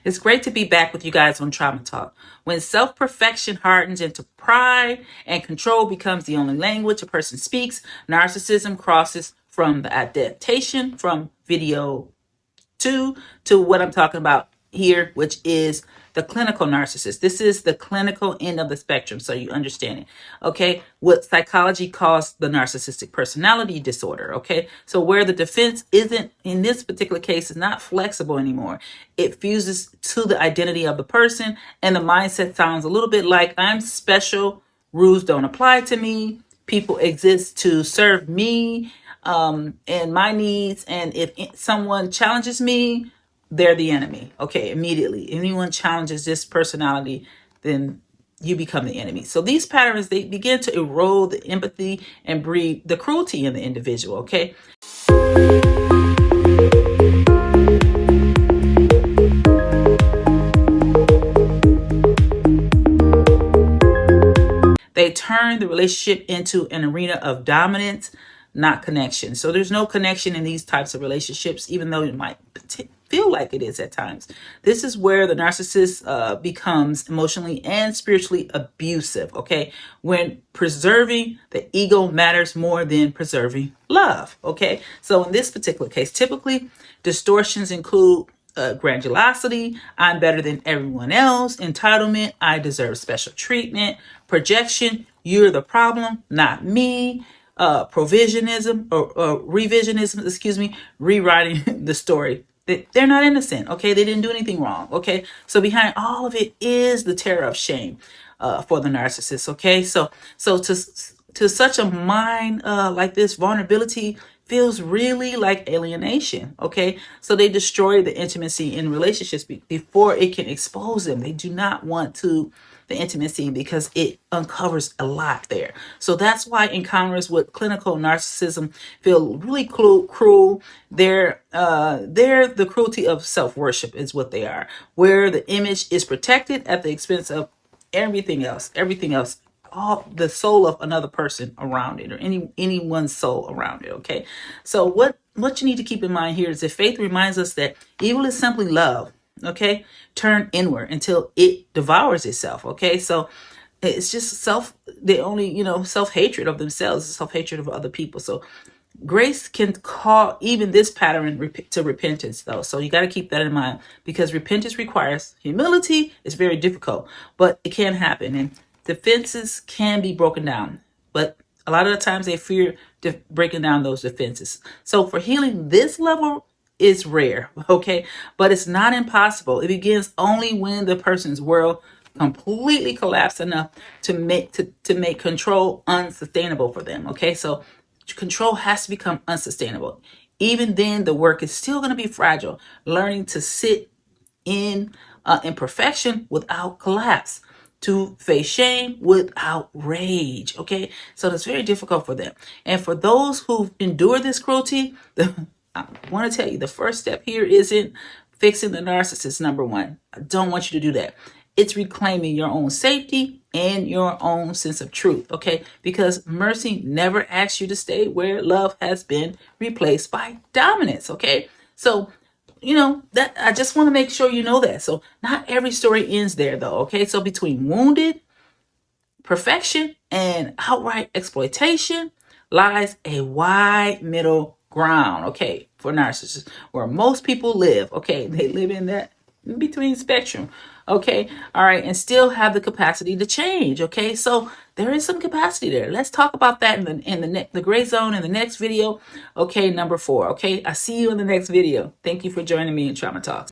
It's great to be back with you guys on Trauma Talk. When self-perfection hardens into pride and control becomes the only language a person speaks, narcissism crosses from the adaptation from video 2 to what I'm talking about here, which is the clinical narcissist. This is the clinical end of the spectrum, so you understand it. Okay, what psychology calls the narcissistic personality disorder. Okay, so where the defense isn't, in this particular case, is not flexible anymore. It fuses to the identity of the person, and the mindset sounds a little bit like, I'm special, rules don't apply to me, people exist to serve me and my needs, and if someone challenges me, they're the enemy. Okay, immediately. Anyone challenges this personality, then you become the enemy. So these patterns, they begin to erode the empathy and breed the cruelty in the individual. Okay. They turn the relationship into an arena of dominance, not connection. So there's no connection in these types of relationships, even though it might feel like it is at times. This is where the narcissist becomes emotionally and spiritually abusive, okay? When preserving the ego matters more than preserving love, okay? So in this particular case, typically distortions include grandiosity, I'm better than everyone else, entitlement, I deserve special treatment, projection, you're the problem, not me, provisionism or revisionism, rewriting the story. They're not innocent, okay? They didn't do anything wrong, okay? So behind all of it is the terror of shame for the narcissist, okay? So to such a mind like this, vulnerability feels really like alienation, okay? So they destroy the intimacy in relationships before it can expose them. They do not want the intimacy because it uncovers a lot there. So that's why encounters with clinical narcissism feel really cruel. They're the cruelty of self-worship is what they are, where the image is protected at the expense of everything else, all the soul of another person around it, or anyone's soul around it. Okay, so what you need to keep in mind here is that faith reminds us that evil is simply love, okay, turn inward until it devours itself. Okay, so it's just self-hatred of themselves, self-hatred of other people. So grace can call even this pattern to repentance, though. So you got to keep that in mind, because repentance requires humility. It's very difficult, but it can happen, and defenses can be broken down. But a lot of the times they fear breaking down those defenses. So for healing this level is rare, okay? But it's not impossible. It begins only when the person's world completely collapsed enough to make control unsustainable for them, okay? So control has to become unsustainable. Even then, the work is still going to be fragile. Learning to sit in imperfection without collapse, to face shame without rage, okay? So that's very difficult for them. And for those who endure this cruelty, I want to tell you, the first step here isn't fixing the narcissist, number one. I don't want you to do that. It's reclaiming your own safety and your own sense of truth, okay? Because mercy never asks you to stay where love has been replaced by dominance, okay? So, that I just want to make sure you know that. So not every story ends there, though, okay? So between wounded perfection and outright exploitation lies a wide middle ground, okay, for narcissists, where most people live, okay? They live in that in between spectrum, okay? All right, and still have the capacity to change, okay? So there is some capacity there. Let's talk about that in the gray zone in the next video, okay, number 4, okay? I see you in the next video. Thank you for joining me in Trauma Talks.